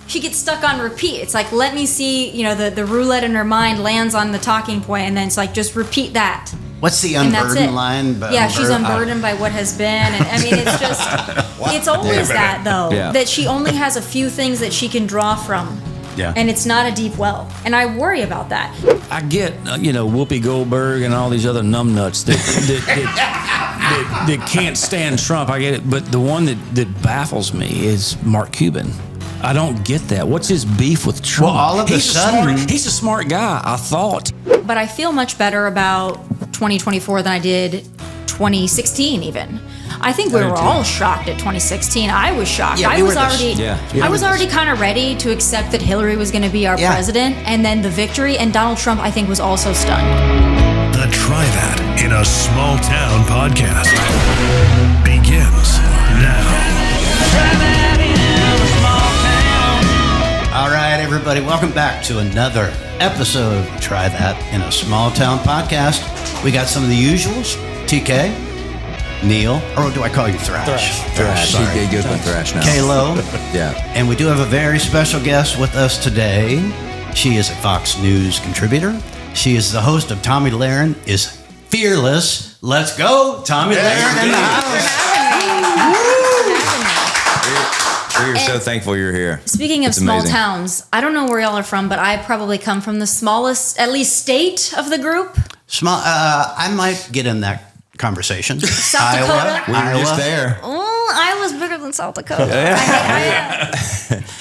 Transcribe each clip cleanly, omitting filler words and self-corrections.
she gets stuck on repeat. It's like, let me see, the roulette in her mind lands on the talking point, and then it's like, just repeat that. What's the unburdened line? She's unburdened by what has been. And I mean, it's just, it's always that, though, that she only has a few things that she can draw from. Yeah. And it's not a deep well. And I worry about that. I get, Whoopi Goldberg and all these other numbnuts that can't stand Trump. I get it. But the one that baffles me is Mark Cuban. I don't get that. What's his beef with Trump? Well, all of a sudden... He's a smart guy, I thought. But I feel much better about 2024 than I did 2016 even. I think we were all shocked at 2016. I was shocked. Yeah, I was already kind of ready to accept that Hillary was going to be our president, and then the victory, and Donald Trump, I think, was also stunned. The Try That in a Small Town podcast begins now. All right, everybody, welcome back to another episode of Try That in a Small Town podcast. We got some of the usuals, TK, Neil, or do I call you Thrash? Thrash. Sorry. You get good with Thrash now. Kalo. Yeah. And we do have a very special guest with us today. She is a Fox News contributor. She is the host of Tomi Lahren is Fearless. Let's go, Tomi Lahren in the house. We're so thankful you're here. Speaking of small towns, I don't know where y'all are from, but I probably come from the smallest, at least state of the group. I might get in that conversation. South Dakota. We were just there. Oh, Iowa's bigger than South Dakota.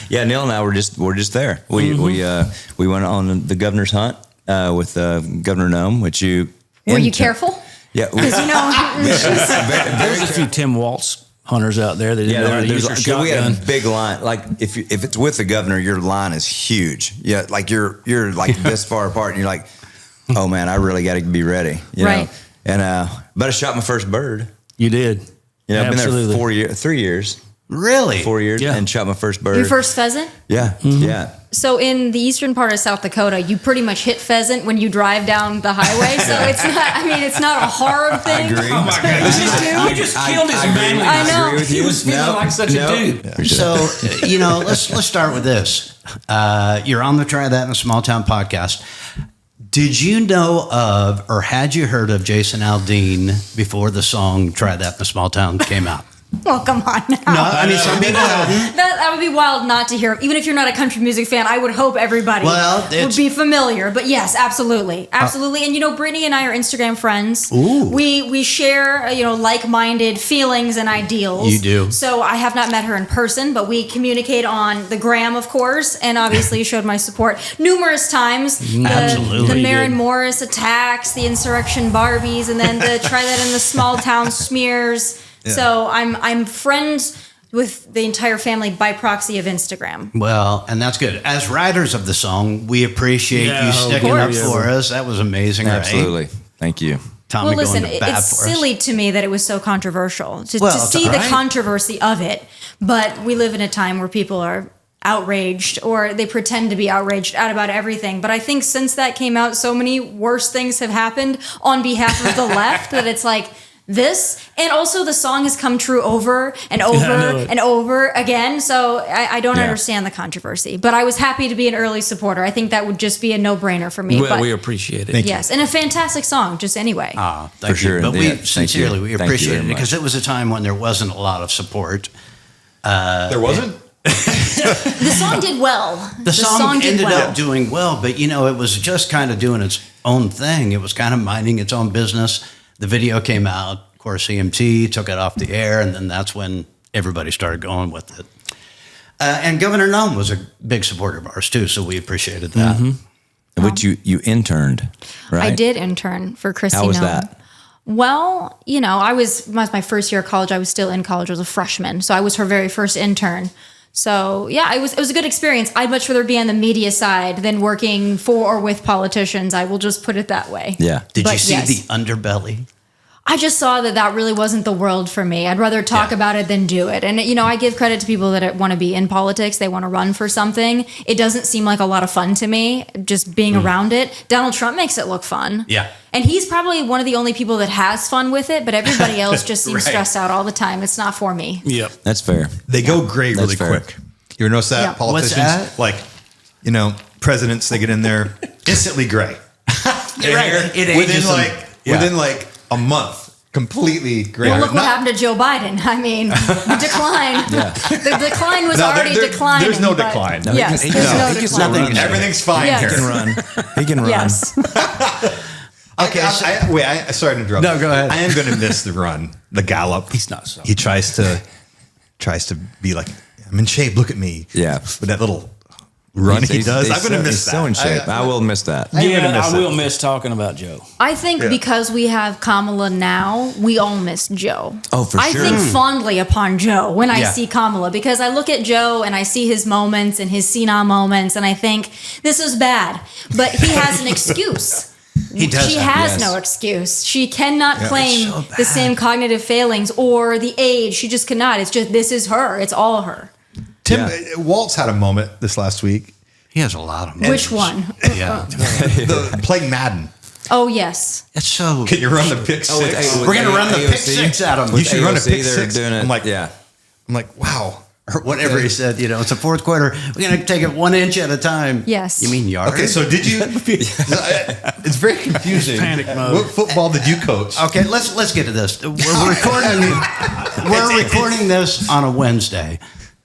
Yeah, Neil and I were just there. We went on the governor's hunt with Governor Nome, which you were you careful? Yeah, because there's a few Tim Waltz hunters out there that didn't know how to use their shotgun. We had a big line. Like if it's with the governor, your line is huge. Yeah, like you're like this far apart, and you're like, oh man, I really got to be ready. You know? And but I shot my first bird. You did. I've been there 3 years. Really? 4 years, and shot my first bird. Your first pheasant? Yeah, yeah. So in the eastern part of South Dakota, you pretty much hit pheasant when you drive down the highway. So it's not. I mean, it's not a hard thing. I agree. Oh my God! You just killed his family. I know. He was feeling like such a dude. So let's start with this. You're on the Try That in a Small Town podcast. Did you know of, or had you heard of Jason Aldean before the song Try That in a Small Town came out? Well, come on now. No, I mean, some people hadn't. That would be wild not to hear. Even if you're not a country music fan, I would hope everybody would be familiar. But yes, absolutely. Absolutely. And, Brittany and I are Instagram friends. Ooh. We share, like-minded feelings and ideals. You do. So I have not met her in person, but we communicate on the gram, of course, and obviously showed my support numerous times. Absolutely. The Maren Morris attacks, the Insurrection Barbies, and then the Try That in the Small Town smears. Yeah. So I'm friends with the entire family by proxy of Instagram. Well, and that's good. As writers of the song, we appreciate you sticking up for us. That was amazing, Absolutely. Right? Thank you. Tomi, well, listen, going to bat it's for silly us. to me that it was so controversial to see the controversy of it. But we live in a time where people are outraged, or they pretend to be outraged about everything. But I think since that came out, so many worse things have happened on behalf of the left that it's like, this, and also the song has come true over and over and over again. So I don't understand the controversy, but I was happy to be an early supporter. I think that would just be a no-brainer for me. Well, we appreciate it. Yes, and a fantastic song, just anyway. Thank you. Sure. But we appreciate it because it was a time when there wasn't a lot of support. There wasn't? The song did well. The song ended up doing well, but it was just kind of doing its own thing. It was kind of minding its own business. The video came out, of course, EMT took it off the air, and then that's when everybody started going with it. And Governor Nome was a big supporter of ours, too, so we appreciated that. Mm-hmm. But you interned, right? I did intern for Chrissy How was Nome. that? Well, I was my first year of college. I was still in college. I was a freshman, so I was her very first intern. So, yeah, it was a good experience. I'd much rather be on the media side than working for or with politicians. I will just put it that way. Yeah. Did you see the underbelly? I just saw that really wasn't the world for me. I'd rather talk about it than do it. And, I give credit to people that want to be in politics. They want to run for something. It doesn't seem like a lot of fun to me, just being around it. Donald Trump makes it look fun. Yeah. And he's probably one of the only people that has fun with it, but everybody else just seems stressed out all the time. It's not for me. Yep. That's fair. They go gray really quick. You ever notice that? Yeah. Politicians, What's that? like, presidents, they get in there instantly gray. Right. It ages them. Within like a month. Completely gray. Well, look what happened to Joe Biden. I mean, the decline. The decline was already declining. There's no decline. No, yes, there's no decline. Everything's fine Yes. here. He can run. He can run. Yes. Okay, sorry to interrupt. No, go ahead. I am going to miss the run, the gallop. He's not so. He tries to be like, I'm in shape. Look at me. Yeah. With that little run he does. I'm going to miss he's that. so in shape. I will miss that. I will miss talking about Joe. I think because we have Kamala now, we all miss Joe. Oh, for I sure. think fondly upon Joe when I see Kamala, because I look at Joe and I see his moments and his senile moments, and I think this is bad. But he has an excuse. He does. She has no excuse. She cannot claim so the same cognitive failings or the age. She just cannot. It's just, this is her. It's all her. Tim, Waltz had a moment this last week. He has a lot of moments. Which one? Yeah. Playing Madden. Oh, yes. It's so. Can you run the pick six? We're going to run the pick six at him. You should run a pick they're six. doing it. I'm like, wow. Or whatever he said, it's a fourth quarter. We're going to take it 1 inch at a time. Yes. You mean yards? Okay, so did you? It's very confusing. Panic mode. What football did you coach? Okay, let's get to this. We're recording. We're recording this on a Wednesday.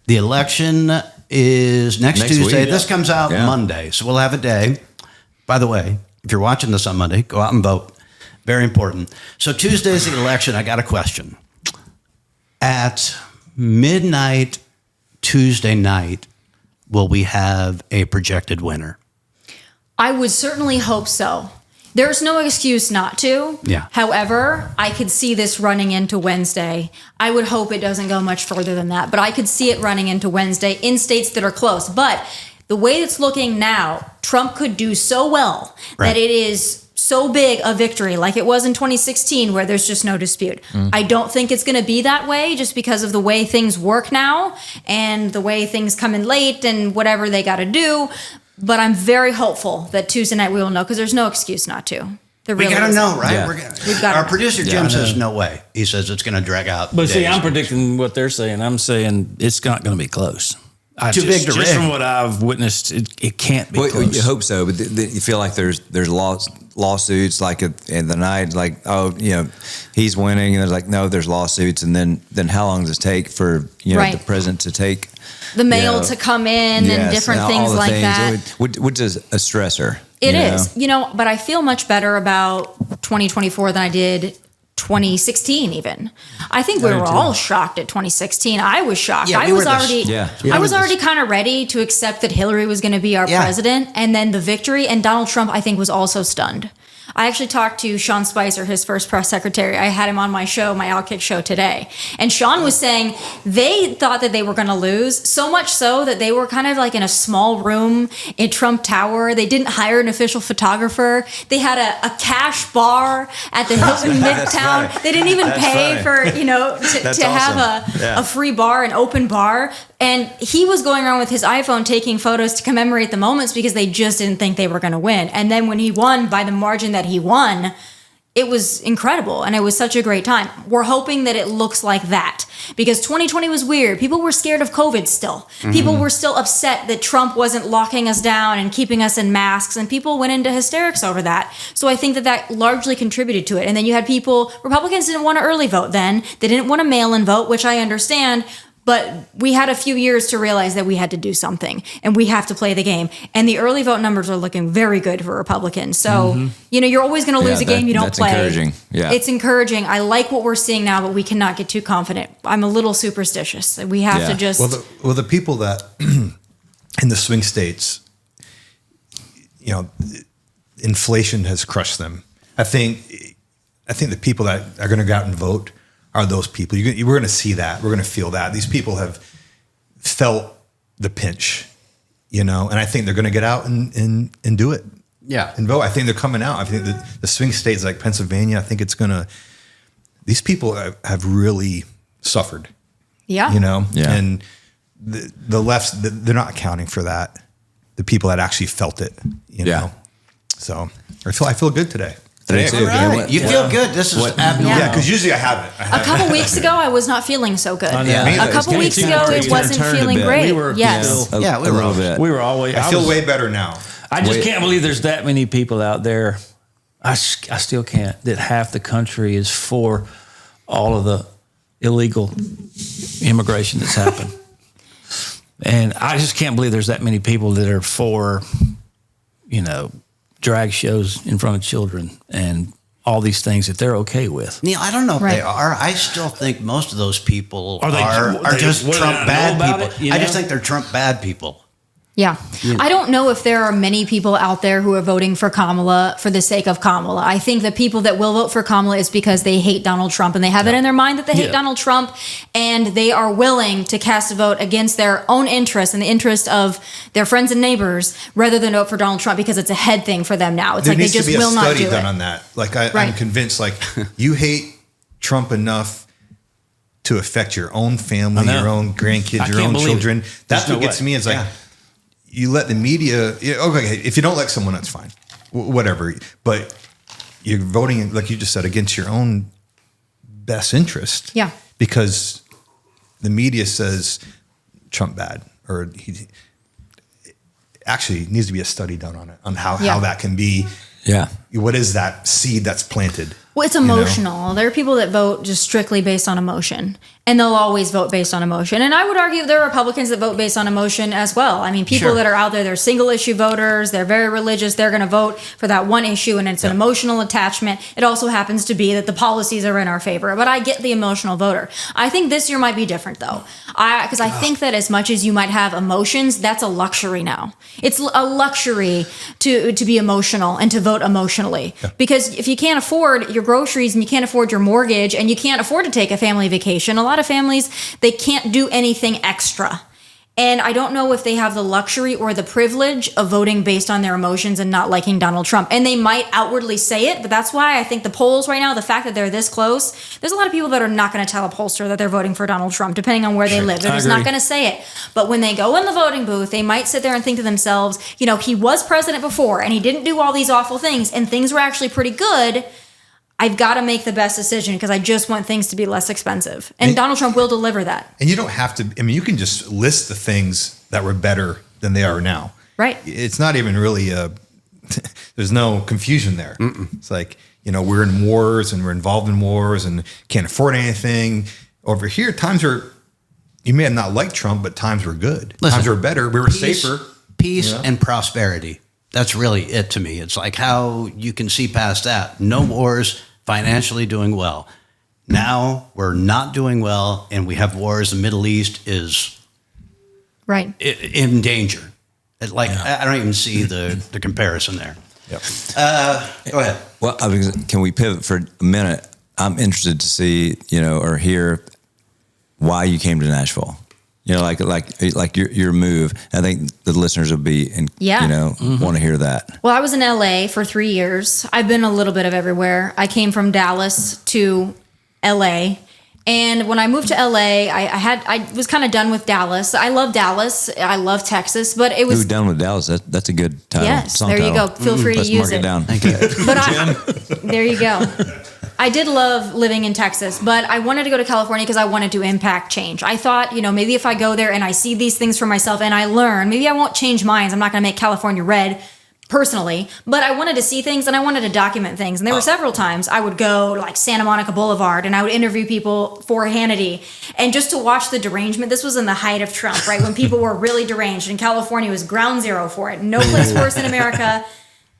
The election is next Tuesday. week. This comes out Monday, so we'll have a day. By the way, if you're watching this on Monday, go out and vote. Very important. So Tuesday's the election. I got a question. At midnight Tuesday night, will we have a projected winner? I would certainly hope so. There's no excuse not to. Yeah. However, I could see this running into Wednesday. I would hope it doesn't go much further than that, but I could see it running into Wednesday in states that are close. But the way it's looking now, Trump could do so well that it is so big a victory like it was in 2016 where there's just no dispute. I don't think it's going to be that way just because of the way things work now and the way things come in late and whatever they got to do. But I'm very hopeful that Tuesday night we will know because there's no excuse not to. We got to know, right? Yeah. We've got our producer Jim says no way. He says it's going to drag out. But see, days. I'm predicting what they're saying. I'm saying it's not going to be close. Too big to just rig. from what I've witnessed, it can't be close. You hope so, but you feel like there's lawsuits like in the night, like he's winning, and there's like no, there's lawsuits, and then how long does it take for the president to take the mail to come in and different things like that. Which is a stressor. It is, but I feel much better about 2024 than I did 2016 even. I think we were all shocked at 2016. I was shocked. Yeah, I was already kind of ready to accept that Hillary was going to be our president, and then the victory, and Donald Trump I think was also stunned. I actually talked to Sean Spicer, his first press secretary. I had him on my show, my Outkick show today. And Sean was saying they thought that they were going to lose, so much so that they were kind of like in a small room in Trump Tower. They didn't hire an official photographer. They had a cash bar at the Hilton Midtown. They didn't even pay for, to have a free bar, an open bar. And he was going around with his iPhone taking photos to commemorate the moments because they just didn't think they were going to win. And then when he won by the margin that he won, it was incredible. And it was such a great time. We're hoping that it looks like that because 2020 was weird. People were scared of COVID still. People were still upset that Trump wasn't locking us down and keeping us in masks. And people went into hysterics over that. So I think that largely contributed to it. And then you had Republicans didn't want to early vote then. They didn't want to mail-in vote, which I understand. But we had a few years to realize that we had to do something and we have to play the game. And the early vote numbers are looking very good for Republicans. So, you're always going to lose a game you don't play. That's encouraging. Yeah. It's encouraging. I like what we're seeing now, but we cannot get too confident. I'm a little superstitious. We have to just... Well, the people that in the swing states, inflation has crushed them. I think the people that are going to go out and vote are those people. We're going to see that. We're going to feel that. These people have felt the pinch, and I think they're going to get out and do it. Yeah. And vote. I think they're coming out. I think the swing states like Pennsylvania, I think it's going to, these people have really suffered. Yeah. And the left, they're not accounting for that. The people that actually felt it, So I feel good today. Today, too. Right. You feel good. This is abnormal. Yeah, because usually I haven't. A couple weeks ago, I was not feeling so good. Yeah. A couple weeks ago, it wasn't feeling great. We were, yes. you know, Yeah, we were a little bit. we were always. I feel way better now. I just can't believe there's that many people out there. I still can't. That half the country is for all of the illegal immigration that's happened. And I just can't believe there's that many people that are for, you know, drag shows in front of children and all these things that they're okay with. Neil, I don't know if Right. they are. I still think most of those people Are are just what do Trump they bad know about people. it, you I just know? think they're Trump bad people. Yeah. I don't know if there are many people out there who are voting for Kamala for the sake of Kamala. I think the people that will vote for Kamala is because they hate Donald Trump and they have it in their mind that they hate Donald Trump, and they are willing to cast a vote against their own interests and the interest of their friends and neighbors rather than vote for Donald Trump because it's a head thing for them now. It's There like they needs to just be a will not study do done it. on that. Like I'm Right. convinced, like you hate Trump enough to affect your own family, I know. your own grandkids, I your can't own believe it. children. That's There's no what gets way. me. Is like you let the media. Yeah, okay, if you don't like someone, that's fine, whatever. But you're voting, like you just said, against your own best interest. Yeah. Because the media says Trump bad, or he actually needs to be a study done on it, on how that can be. Yeah. What is that seed that's planted? Well, it's know? emotional. There are people that vote just strictly based on emotion, and they'll always vote based on emotion. And I would argue there are Republicans that vote based on emotion as well. I mean, people that are out there, they're single issue voters, they're very religious, they're going to vote for that one issue, and it's an emotional attachment. It also happens to be that the policies are in our favor, but I get the emotional voter. I think this year might be different, though, because I think that as much as you might have emotions, that's a luxury now. It's a luxury to be emotional and to vote emotionally, because if you can't afford your groceries and you can't afford your mortgage and you can't afford to take a family vacation, a lot of families, they can't do anything extra. And I don't know if they have the luxury or the privilege of voting based on their emotions and not liking Donald Trump. And they might outwardly say it, but that's why I think the polls right now, the fact that they're this close, there's a lot of people that are not going to tell a pollster that they're voting for Donald Trump, depending on where they live. They're just not going to say it. But when they go in the voting booth, they might sit there and think to themselves, you know, he was president before and he didn't do all these awful things and things were actually pretty good. I've got to make the best decision because I just want things to be less expensive. And Donald Trump will deliver that. And you don't have to, I mean, you can just list the things that were better than they are now. Right. It's not even really there's no confusion there. It's like, you know, we're in wars and we're involved in wars and can't afford anything. Over here, times are, you may have not liked Trump, but times were good. Listen, times were better. We were safer. Peace and prosperity. That's really it to me. It's like how you can see past that. No wars, financially doing well. Now we're not doing well, and we have wars. The Middle East is Right. in danger. I don't even see the comparison there. Yep. Go ahead. Well, can we pivot for a minute? I'm interested to see, you know, or hear why you came to Nashville. You know, like your move. I think the listeners will be, you know, want to hear that. Well, I was in LA for 3 years. I've been a little bit of everywhere. I came from Dallas to LA. And when I moved to LA, I was kind of done with Dallas. I love Dallas. I love Texas, but it was Ooh, done with Dallas. That's a good title. yes. Song There you title. go. Feel free to Let's use mark it down. Thank you. But there you go. I did love living in Texas, but I wanted to go to California because I wanted to impact change. I thought, you know, maybe if I go there and I see these things for myself and I learn, maybe I won't change minds. I'm not going to make California red personally, but I wanted to see things and I wanted to document things. And there were several times I would go to like Santa Monica Boulevard and I would interview people for Hannity, and just to watch the derangement. This was in the height of Trump, right? When people were really deranged, and California was ground zero for it. No place worse in America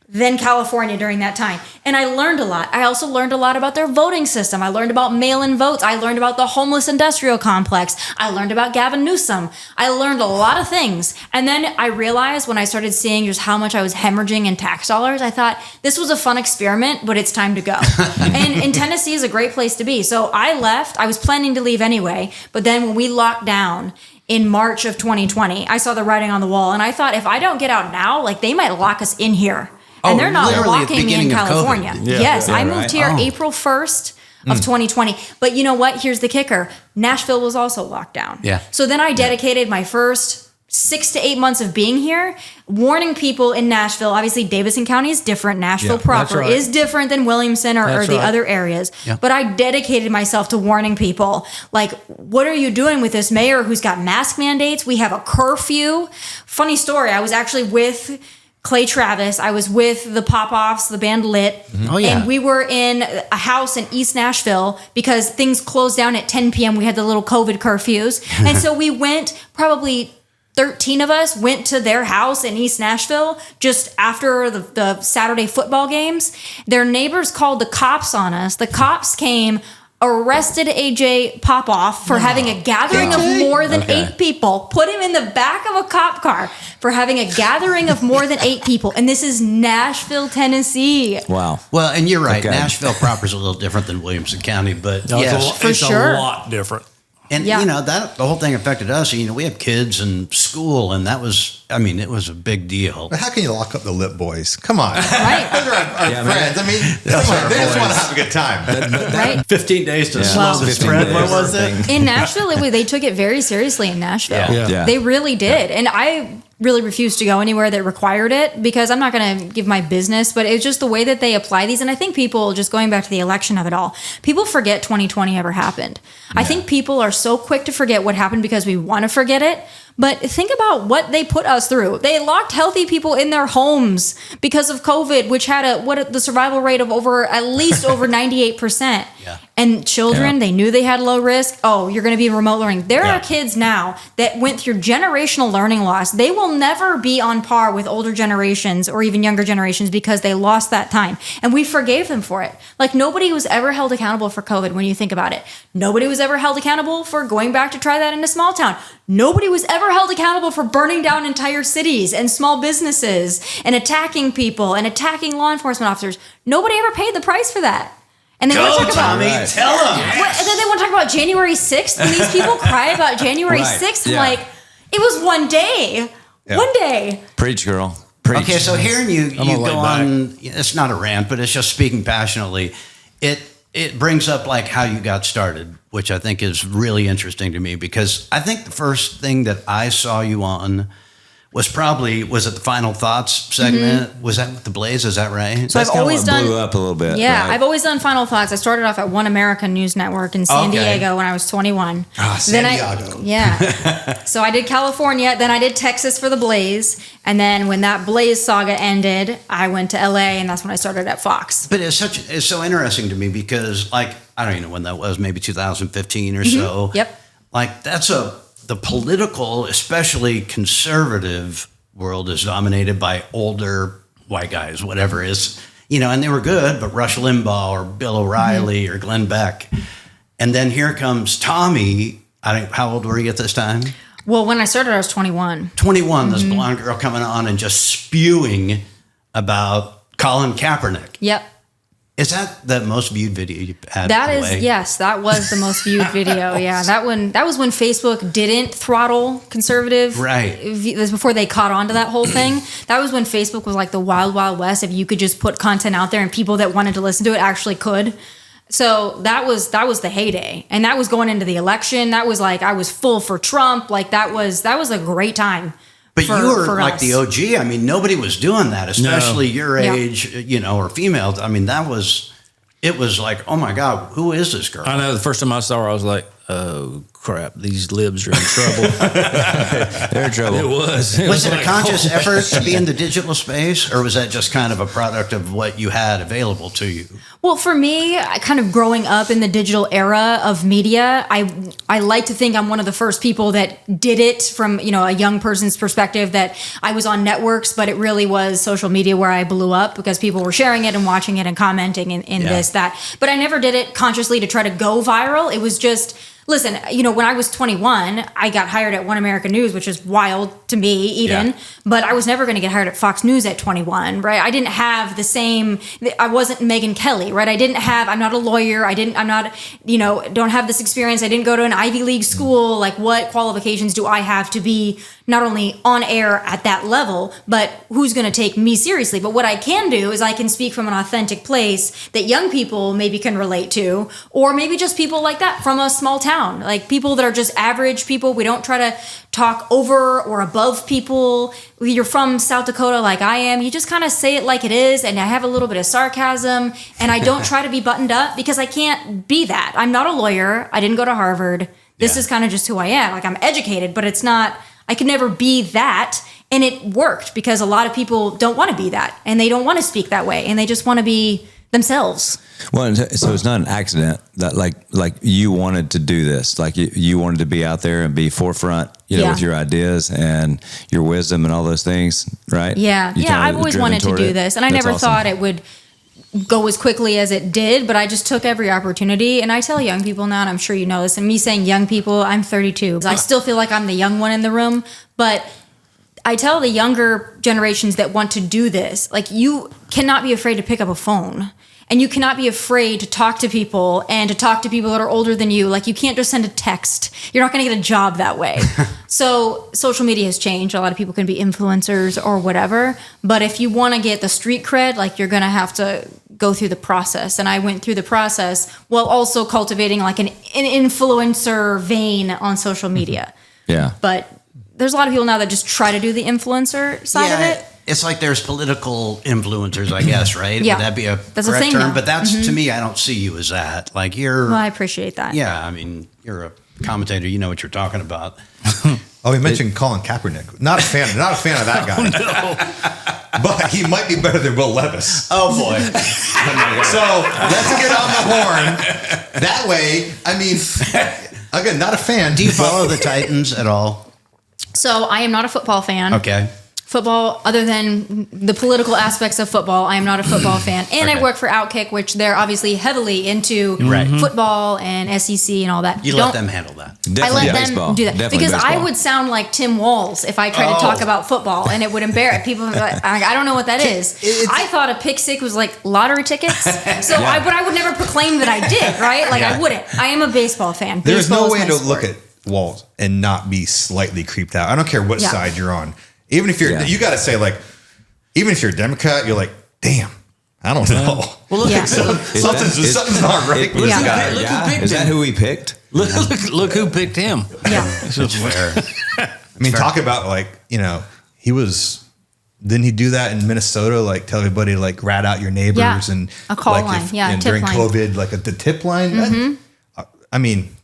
than California during that time. And I learned a lot. I also learned a lot about their voting system. I learned about mail-in votes. I learned about the homeless industrial complex. I learned about Gavin Newsom. I learned a lot of things. And then I realized when I started seeing just how much I was hemorrhaging in tax dollars, I thought, this was a fun experiment, but it's time to go. And Tennessee is a great place to be. So I left. I was planning to leave anyway. But then when we locked down in March of 2020, I saw the writing on the wall. And I thought, if I don't get out now, like they might lock us in here. And they're not literally at the locking me in beginning of California. COVID. Yes, I moved here April 1st of 2020. But you know what? Here's the kicker. Nashville was also locked down. Yeah. So then I dedicated my first 6 to 8 months of being here, warning people in Nashville. Obviously, Davidson County is different. Nashville proper is different than Williamson or the other areas. Yeah. But I dedicated myself to warning people, like, what are you doing with this mayor who's got mask mandates? We have a curfew. Funny story. I was actually with Clay Travis. I was with the Pop-Offs, the band Lit. Mm-hmm. Oh, yeah. And we were in a house in East Nashville because things closed down at 10 p.m. We had the little COVID curfews. And so we went, probably 13 of us went to their house in East Nashville just after the Saturday football games. Their neighbors called the cops on us. The cops came, arrested AJ Popoff for having a gathering of more than 8 people, put him in the back of a cop car for having a gathering of more than 8 people. And this is Nashville, Tennessee. Wow. Well, and you're right. Okay. Nashville proper is a little different than Williamson County, but yes, it's a lot different. And, you know, that the whole thing affected us. You know, we have kids in school, and that was, I mean, it was a big deal. But how can you lock up the Lit Boys? Come on. Right. Those are our friends. I mean, come on. They just want to have a good time. Right. 15 days to slow the spread. What was it? In Nashville, they took it very seriously in Nashville. Yeah. They really did. And I really refused to go anywhere that required it because I'm not going to give my business, but it's just the way that they apply these. And I think people, just going back to the election of it all, people forget 2020 ever happened. Yeah. I think people are so quick to forget what happened because we want to forget it. But think about what they put us through. They locked healthy people in their homes because of COVID, which had the survival rate of at least over 98%. Yeah. And children, they knew they had low risk. Oh, you're going to be remote learning. There are kids now that went through generational learning loss. They will never be on par with older generations or even younger generations because they lost that time. And we forgave them for it. Like, nobody was ever held accountable for COVID when you think about it. Nobody was ever held accountable for going back to try that in a small town. Nobody was ever held accountable for burning down entire cities and small businesses and attacking people and attacking law enforcement officers. Nobody ever paid the price for that. And they want to talk Tommy, about tell them. And then they want to talk about January 6th. When these people cry about January 6th, I'm like, it was one day. Yeah. One day. Preach, girl. Preach. Okay, so hearing you go on, it's not a rant, but it's just speaking passionately. It brings up like how you got started, which I think is really interesting to me because I think the first thing that I saw you on was it the Final Thoughts segment? Mm-hmm. Was that the Blaze? Is that right? So I've always done, blew up a little bit. Yeah, right? I've always done Final Thoughts. I started off at One America News Network in San Diego when I was 21. San Diego. So I did California, then I did Texas for the Blaze, and then when that Blaze saga ended, I went to LA, and that's when I started at Fox. But it's so interesting to me because, like, I don't even know when that was, maybe 2015 or so. Yep. Like, the political, especially conservative world is dominated by older white guys, whatever it is, you know, and they were good, but Rush Limbaugh or Bill O'Reilly or Glenn Beck. And then here comes Tommy. How old were you at this time? Well, when I started, I was 21. 21, this blonde girl coming on and just spewing about Colin Kaepernick. Yep. Is that the most viewed video you've had? Yes, that was the most viewed video. Yeah, that was when Facebook didn't throttle conservative. Right. This was before they caught on to that whole thing. That was when Facebook was like the wild, wild west. If you could just put content out there and people that wanted to listen to it actually could. So that was the heyday, and that was going into the election. That was like I was full for Trump. Like that was a great time. But you were like the OG. I mean, nobody was doing that, especially your age, you know, or female. I mean, it was like, oh my God, who is this girl? I know the first time I saw her, I was like, oh crap, these libs are in trouble. They're in trouble. It was. Was it a conscious effort to be in the digital space, or was that just kind of a product of what you had available to you? Well, for me, kind of growing up in the digital era of media, I like to think I'm one of the first people that did it from, you know, a young person's perspective, that I was on networks, but it really was social media where I blew up because people were sharing it and watching it and commenting in this, that. But I never did it consciously to try to go viral. It was just... Listen, you know, when I was 21, I got hired at One America News, which is wild to me even, but I was never going to get hired at Fox News at 21, right? I didn't have the same, I wasn't Megyn Kelly, right? I'm not a lawyer. I'm not, you know, don't have this experience. I didn't go to an Ivy League school. Like, what qualifications do I have to be not only on air at that level, but who's going to take me seriously. But what I can do is I can speak from an authentic place that young people maybe can relate to, or maybe just people like that from a small town, like people that are just average people. We don't try to talk over or above people. You're from South Dakota like I am. You just kind of say it like it is, and I have a little bit of sarcasm, and I don't try to be buttoned up because I can't be that. I'm not a lawyer. I didn't go to Harvard. This is kind of just who I am. Like, I'm educated, but it's not, I could never be that. And it worked because a lot of people don't want to be that, and they don't want to speak that way, and they just want to be themselves. Well, so it's not an accident that like you wanted to do this, like you wanted to be out there and be forefront, with your ideas and your wisdom and all those things, right? Yeah. I've always wanted to do this, and I never thought it would go as quickly as it did, but I just took every opportunity. And I tell young people now, and I'm sure you know this, and me saying young people, I'm 32. I still feel like I'm the young one in the room, but I tell the younger generations that want to do this, like, you cannot be afraid to pick up a phone. And you cannot be afraid to talk to people and to talk to people that are older than you. Like, you can't just send a text. You're not going to get a job that way. So social media has changed. A lot of people can be influencers or whatever. But if you want to get the street cred, like, you're going to have to go through the process. And I went through the process while also cultivating like an influencer vein on social media. Yeah. But there's a lot of people now that just try to do the influencer side of it. It's like there's political influencers, I guess, right? Yeah. Would that be that's correct a thing term? now. But that's, to me, I don't see you as that. Like, you're... Well, I appreciate that. Yeah, I mean, you're a commentator. You know what you're talking about. We mentioned Colin Kaepernick. Not a fan of that guy. No. But he might be better than Will Levis. Oh, boy. So let's get on the horn. That way, I mean, again, not a fan. Do you follow the Titans at all? So I am not a football fan. Okay. Football, other than the political aspects of football, I am not a football fan. And I work for Outkick, which they're obviously heavily into football and SEC and all that. You let them handle that. Definitely I let baseball. them do that. Definitely because baseball. I would sound like Tim Walz if I tried to talk about football, and it would embarrass people. I don't know what that is. I thought a pick six was like lottery tickets. So but I would never proclaim that I did, right? Like, I wouldn't. I am a baseball fan. There's Baseball no is way my to sport. look at Walls and not be slightly creeped out. I don't care what side you're on. Even if you're, you got to say, like, even if you're a Democrat, you're like, damn, I don't know. Well, look, something's not right with this guy. Look who picked Is him. that who he picked? Look who picked him. Yeah. it's fair. I mean, talk about, like, didn't he do that in Minnesota? Like, tell everybody to, like, rat out your neighbors and a call like, line. and tip during line. COVID, like the tip line. Mm-hmm. I mean,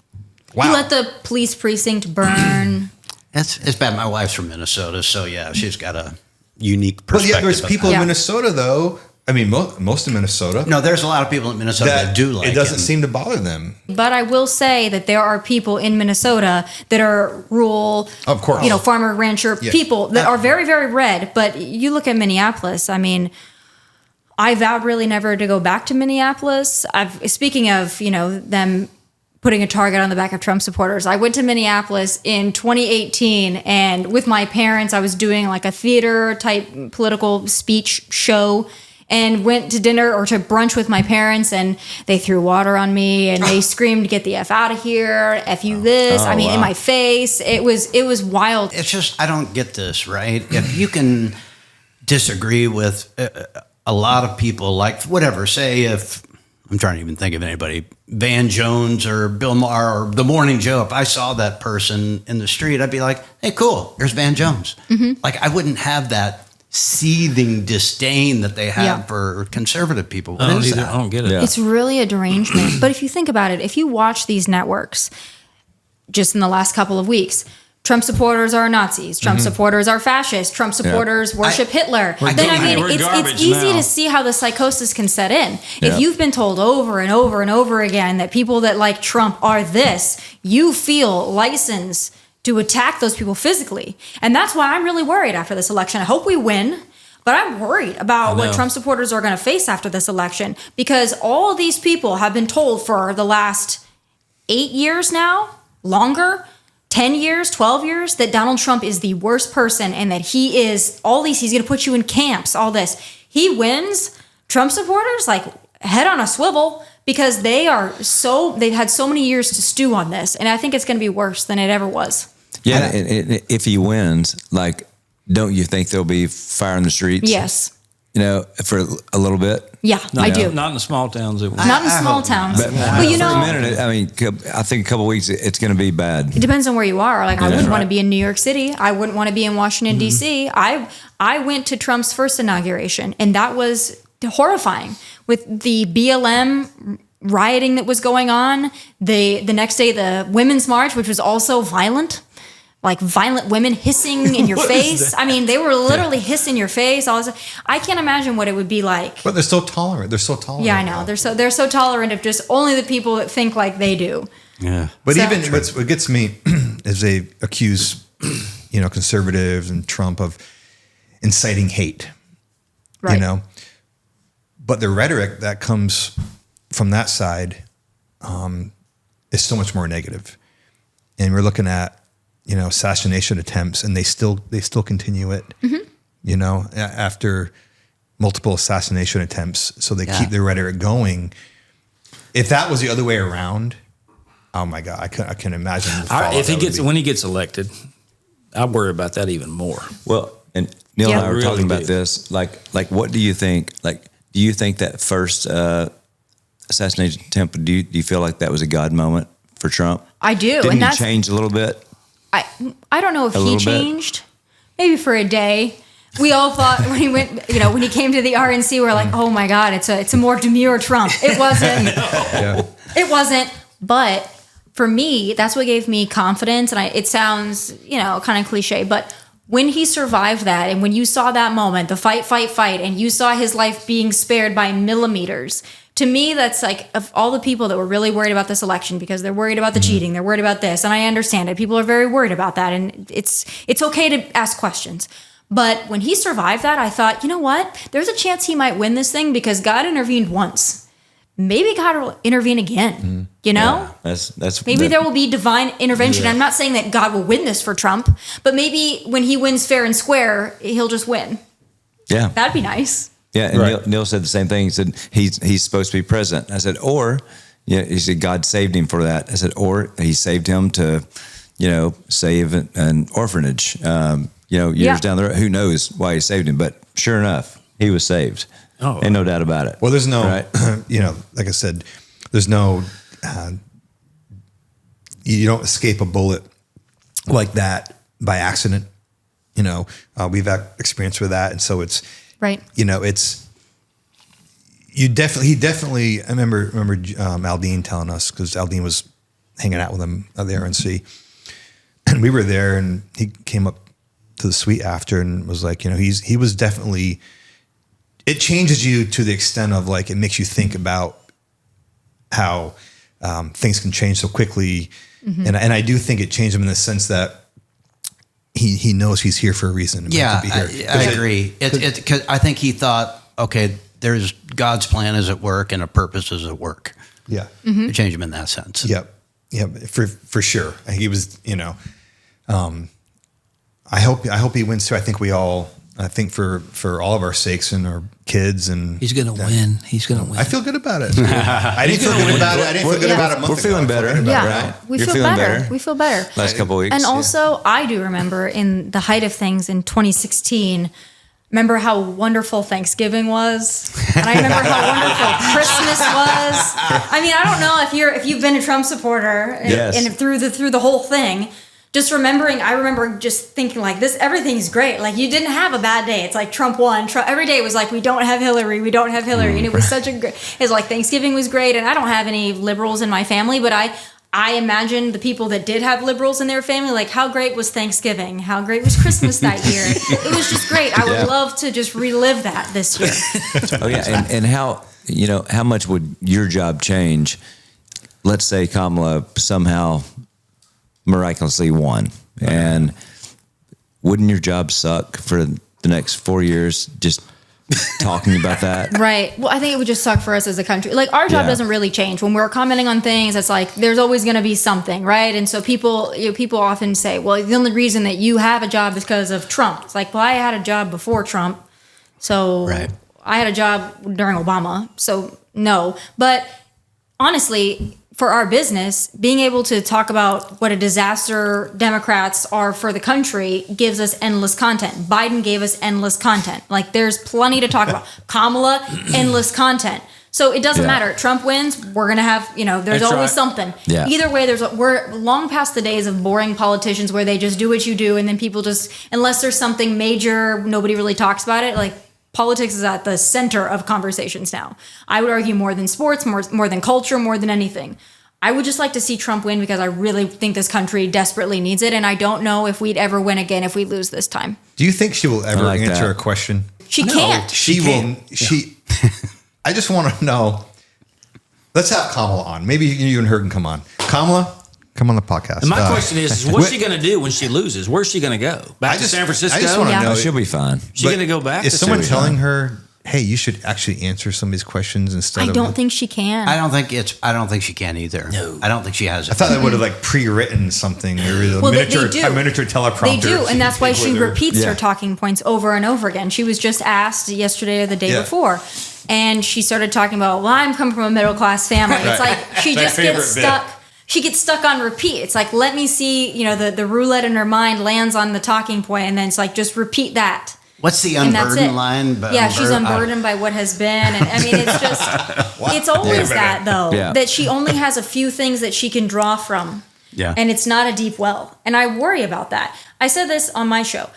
wow. You let the police precinct burn. It's bad. My wife's from Minnesota, so yeah, she's got a unique But perspective. yeah, there's people Yeah. in Minnesota, though. I mean, most of Minnesota. No, there's a lot of people in Minnesota that do like it. Doesn't him. seem to bother them. But I will say that there are people in Minnesota that are rural, Of course. farmer, rancher people that are very, very red. But you look at Minneapolis, I mean, I vowed really never to go back to Minneapolis. Speaking of, them putting a target on the back of Trump supporters, I went to Minneapolis in 2018, and with my parents, I was doing like a theater type political speech show, and went to dinner or to brunch with my parents, and they threw water on me and they screamed, "Get the F out of here, F you this." In my face. It was wild. It's just, I don't get this, right? If you can disagree with a lot of people, like whatever, say if, I'm trying to even think of anybody, Van Jones or Bill Maher or The Morning Joe, if I saw that person in the street, I'd be like, hey, cool, there's Van Jones. Mm-hmm. Like, I wouldn't have that seething disdain that they have for conservative people. What is that? I don't get it. Yeah. It's really a derangement. But if you think about it, if you watch these networks just in the last couple of weeks, Trump supporters are Nazis. Trump supporters are fascists. Trump supporters worship Hitler. We're It's easy now. to see how the psychosis can set in. Yeah. If you've been told over and over and over again that people that like Trump are this, you feel license to attack those people physically. And that's why I'm really worried after this election. I hope we win, but I'm worried about what Trump supporters are going to face after this election, because all these people have been told for the last 8 years now, longer, 10 years, 12 years, that Donald Trump is the worst person and that he is all these, he's going to put you in camps, all this. He wins, Trump supporters, like, head on a swivel, because they've had so many years to stew on this. And I think it's going to be worse than it ever was. Yeah, and if he wins, like, don't you think there'll be fire in the streets? Yes. For a little bit. Yeah, I do. Not in the small towns. Not in small towns. But for a minute, I mean, I think a couple of weeks, it's going to be bad. It depends on where you are. Like, I wouldn't want to be in New York City. I wouldn't want to be in Washington, D.C. I went to Trump's first inauguration, and that was horrifying with the BLM rioting that was going on. The next day, the Women's March, which was also violent. Like violent women hissing in your face. I mean, they were literally hissing your face. I can't imagine what it would be like. But they're so tolerant. Yeah, I know. They're so tolerant of just only the people that think like they do. Yeah. But even what gets me is they accuse, conservatives and Trump of inciting hate. Right. But the rhetoric that comes from that side is so much more negative. And we're looking at assassination attempts, and they still continue it, after multiple assassination attempts. So they keep their rhetoric going. If that was the other way around, oh my God, I couldn't imagine. When he gets elected, I worry about that even more. Well, and Neil and I were talking about this. Like, what do you think? Like, do you think that first assassination attempt? Do you feel like that was a God moment for Trump? I do. Didn't he change a little bit? I don't know if he changed. Maybe for a day. We all thought when he went, when he came to the RNC, we're like, oh my God, it's a more demure Trump. It wasn't. It wasn't. But for me, that's what gave me confidence. And it sounds, kind of cliche, but when he survived that, and when you saw that moment, the fight, and you saw his life being spared by millimeters. To me, that's like, of all the people that were really worried about this election because they're worried about the cheating, they're worried about this, and I understand it. People are very worried about that, and it's okay to ask questions. But when he survived that, I thought, you know what? There's a chance he might win this thing because God intervened once. Maybe God will intervene again. Yeah, that's maybe there will be divine intervention. Yeah. I'm not saying that God will win this for Trump, but maybe when he wins fair and square, he'll just win. Yeah, that'd be nice. Yeah, and Neil said the same thing. He said he's supposed to be president. I said, he said God saved him for that. I said, or he saved him to, save an orphanage. Years down the road, who knows why he saved him? But sure enough, he was saved. Oh, ain't no doubt about it. Well, there's no, like I said, there's no, you don't escape a bullet like that by accident. We've had experience with that, and so it's. Right. He definitely, I remember Aldine telling us, because Aldine was hanging out with him at the RNC, and we were there, and he came up to the suite after and was like, he was definitely, it changes you to the extent of like, it makes you think about how things can change so quickly. Mm-hmm. And I do think it changed him in the sense that he knows he's here for a reason. Yeah, I agree. Because I think he thought, okay, there's God's plan is at work and a purpose is at work. Yeah, to change him in that sense. Yep, for sure. He was, I hope he wins too. I think for all of our sakes and our kids, and he's gonna win. He's gonna win. I feel good about it. I didn't feel good about it a month ago. We're feeling better. Yeah, right? We feel better. We feel better. Last couple of weeks. And also, I do remember in the height of things in 2016. Remember how wonderful Thanksgiving was, and I remember how wonderful Christmas was. I mean, I don't know if you've been a Trump supporter and through the whole thing. Just remembering, I remember just thinking like this, everything's great. Like you didn't have a bad day. It's like Trump won. Every day was like, we don't have Hillary. And it was such a great, it's like Thanksgiving was great. And I don't have any liberals in my family, but I imagine the people that did have liberals in their family, like how great was Thanksgiving? How great was Christmas that year? It was just great. I would love to just relive that this year. Oh yeah. And how much would your job change? Let's say Kamala somehow miraculously won, and wouldn't your job suck for the next 4 years just talking about that? Right. Well, I think it would just suck for us as a country. Like our job doesn't really change when we're commenting on things. It's like there's always going to be something, right? And so people often say, well, the only reason that you have a job is because of Trump. It's like, well, I had a job before Trump, so I had a job during Obama, so no. But honestly, for our business, being able to talk about what a disaster Democrats are for the country gives us endless content. Biden gave us endless content. Like, there's plenty to talk about. Kamala, endless content. So it doesn't matter. Trump wins, we're going to have, there's always something. Yeah. Either way, we're long past the days of boring politicians where they just do what you do and then people just, unless there's something major, nobody really talks about it. Like, politics is at the center of conversations now. I would argue more than sports, more than culture, more than anything. I would just like to see Trump win because I really think this country desperately needs it. And I don't know if we'd ever win again if we lose this time. Do you think she will ever answer a question? She can't. She will. I just want to know. Let's have Kamala on. Maybe you and her can come on. Kamala, come on the podcast. And my question is what's she going to do when she loses? Where's she going to go? Back to San Francisco? I just want to know. She'll be fine. She's going to go back? Is someone telling her, hey, you should actually answer some of these questions instead of... I don't think she can. I don't think she can either. No. I don't think she has it. I thought they would have pre-written something or a miniature teleprompter. They do, and that's why she repeats her talking points over and over again. She was just asked yesterday or the day before, and she started talking about, well, I'm coming from a middle-class family. It's like she just gets stuck. She gets stuck on repeat. It's like, let me see, the roulette in her mind lands on the talking point, and then it's like, just repeat that. What's the unburdened line? She's unburdened by what has been. And I mean, it's just, it's always that, though, that she only has a few things that she can draw from. Yeah. And it's not a deep well. And I worry about that. I said this on my show.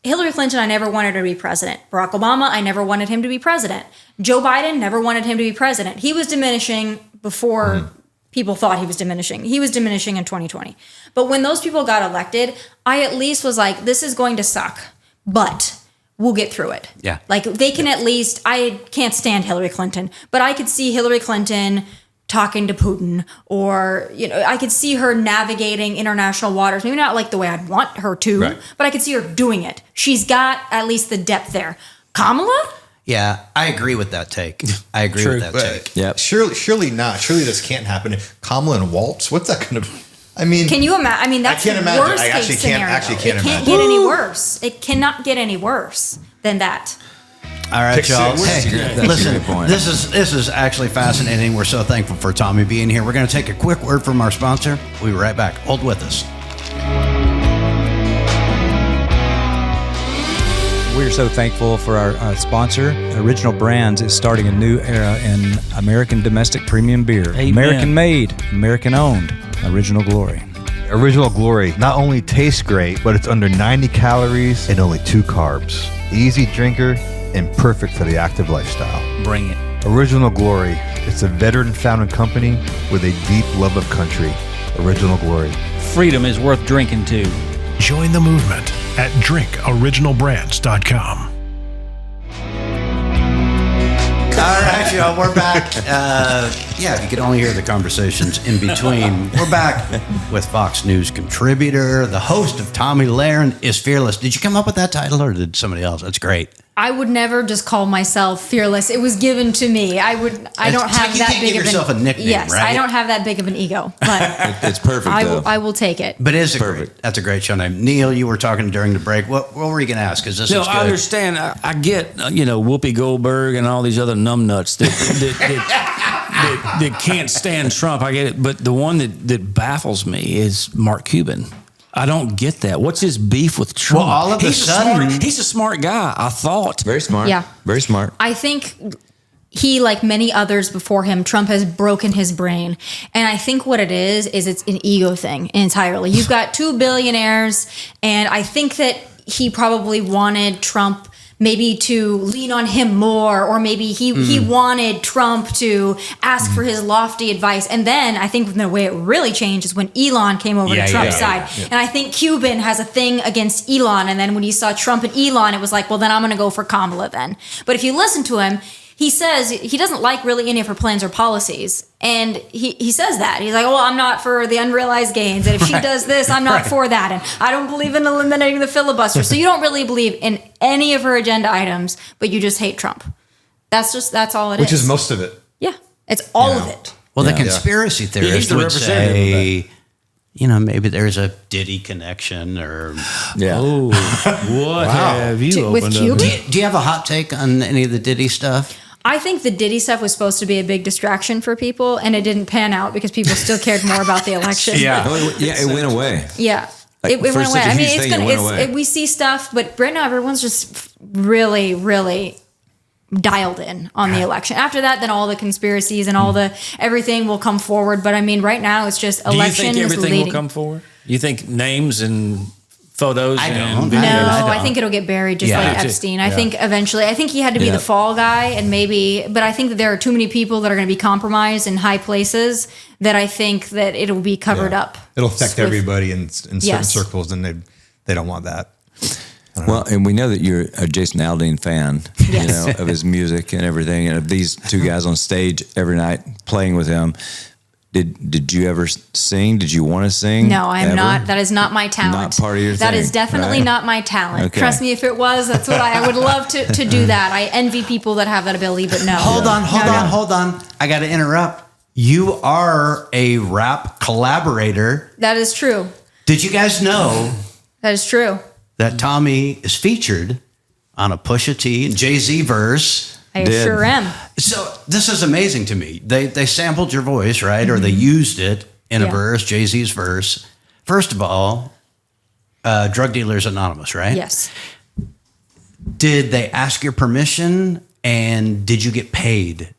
Hillary Clinton, I never wanted her to be president. Barack Obama, I never wanted him to be president. Joe Biden, never wanted him to be president. He was diminishing before people thought he was diminishing. He was diminishing in 2020. But when those people got elected, I at least was like, this is going to suck. But we'll get through it. Yeah. Like, they can at least, I can't stand Hillary Clinton, but I could see Hillary Clinton talking to Putin, or, I could see her navigating international waters. Maybe not like the way I'd want her to, but I could see her doing it. She's got at least the depth there. Kamala? Yeah, I agree with that take. I agree with that take. Yeah. Surely not. Surely this can't happen. Kamala and Waltz, what's that going to be? I mean, can you imagine? I mean, that's the worst case scenario. I can't imagine. It can't get any worse. It cannot get any worse than that. All right, y'all. Hey, listen, this is actually fascinating. We're so thankful for Tomi being here. We're going to take a quick word from our sponsor. We'll be right back. Hold with us. We're so thankful for our sponsor. Original Brands is starting a new era in American domestic premium beer. Amen. American made, American owned. Original Glory. Original Glory not only tastes great, but it's under 90 calories and only 2 carbs. Easy drinker and perfect for the active lifestyle. Bring it. Original Glory. It's a veteran-founded company with a deep love of country. Original Glory. Freedom is worth drinking too. Join the movement at drinkoriginalbrands.com. All right, y'all, we're back. If you could only hear the conversations in between. We're back with Fox News contributor, the host of Tomi Lahren is Fearless. Did you come up with that title, or did somebody else? That's great. I would never just call myself Fearless. It was given to me. I don't have that big of yourself a nickname, yes, right? I don't have that big of an ego, but it's perfect. I will take it. But it's perfect. That's a great show name. Neil, you were talking during the break. What were you going to ask? Because this is good. I understand. I get Whoopi Goldberg and all these other numbnuts that can't stand Trump. I get it, but the one that baffles me is Mark Cuban. I don't get that. What's his beef with Trump? Well, all of a sudden, he's a smart guy, I thought. Very smart. Yeah. Very smart. I think he, like many others before him, Trump has broken his brain. And I think what it is it's an ego thing entirely. You've got 2 billionaires, and I think that he probably wanted Trump maybe to lean on him more, or maybe he wanted Trump to ask for his lofty advice. And then I think the way it really changed is when Elon came over to Trump's side. Yeah. And I think Cuban has a thing against Elon. And then when he saw Trump and Elon, it was like, well, then I'm going to go for Kamala then. But if you listen to him, he says he doesn't like really any of her plans or policies. And he says that. He's like, oh, I'm not for the unrealized gains. And if she does this, I'm not for that. And I don't believe in eliminating the filibuster. So you don't really believe in any of her agenda items, but you just hate Trump. That's all it is. Which is most of it. Yeah. It's all of it. Well, the conspiracy theorist would say, maybe there's a Diddy connection or... Yeah. Oh, what have you with opened Cuban? up? Do you have a hot take on any of the Diddy stuff? I think the Diddy stuff was supposed to be a big distraction for people, and it didn't pan out because people still cared more about the election. It went away. Yeah. Like, it went away. I mean, went away. we see stuff, but right now everyone's just really, really dialed in on the election. After that, then all the conspiracies and all the everything will come forward. But I mean, right now it's just election. Do you think everything leading. will come forward? You think names and photos? I and don't. videos? No, I think it'll get buried just like Epstein. I think eventually, I think he had to be the fall guy, and maybe, but I think that there are too many people that are going to be compromised in high places that I think that it'll be covered up. It'll affect everybody in certain circles, and they don't want that. Well, and we know that you're a Jason Aldean fan, of his music and everything, and of these two guys on stage every night playing with him. Did you ever sing? Did you want to sing? No, I am not. That is not my talent. Not part of your That thing, is definitely right? not my talent. Okay. Trust me, if it was, that's what I would love to do that. I envy people that have that ability, but no. Hold on. I got to interrupt. You are a rap collaborator. That is true. Did you guys know That is true. that Tomi is featured on a Pusha T and Jay-Z verse? I sure am. So this is amazing to me. They sampled your voice, right? Or they used it in a verse, Jay-Z's verse. First of all, Drug Dealers Anonymous, right? Yes. Did they ask your permission, and did you get paid?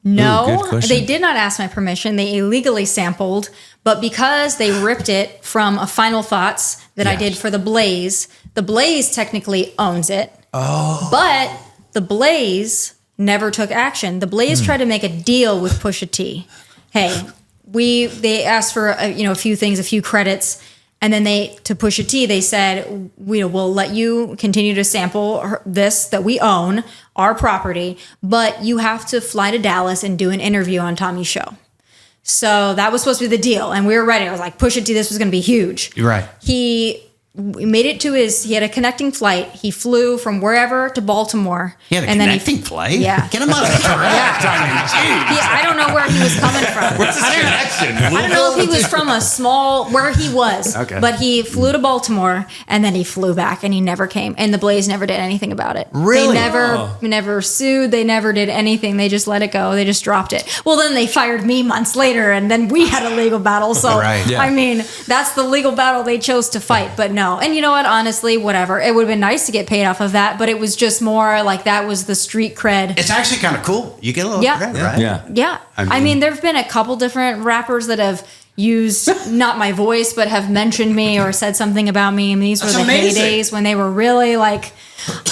No, good question. they did not ask my permission. They illegally sampled, but because they ripped it from a Final Thoughts that I did for The Blaze technically owns it. Oh. But The Blaze never took action. The Blaze tried to make a deal with Pusha T. Hey, they asked for a few things, a few credits, and then to Pusha T, they said, we'll let you continue to sample this that we own, our property, but you have to fly to Dallas and do an interview on Tommy's show. So that was supposed to be the deal, and we were ready. I was like, Pusha T, this was going to be huge. You're right. We made it he had a connecting flight. He flew from wherever to Baltimore. He had a connecting flight? Yeah. Get him out of the I don't know where he was coming from. What's his connection? I don't know if he was from where he was. Okay. But he flew to Baltimore, and then he flew back, and he never came. And the Blaze never did anything about it. Really? They never sued. They never did anything. They just let it go. They just dropped it. Well, then they fired me months later, and then we had a legal battle. So, I mean, that's the legal battle they chose to fight. But no. And you know what? Honestly, whatever. It would have been nice to get paid off of that, but it was just more like that was the street cred. It's actually kind of cool. You get a little cred, right? Yeah. I mean, there have been a couple different rappers that have used not my voice, but have mentioned me or said something about me. And these were the heydays when they were really like,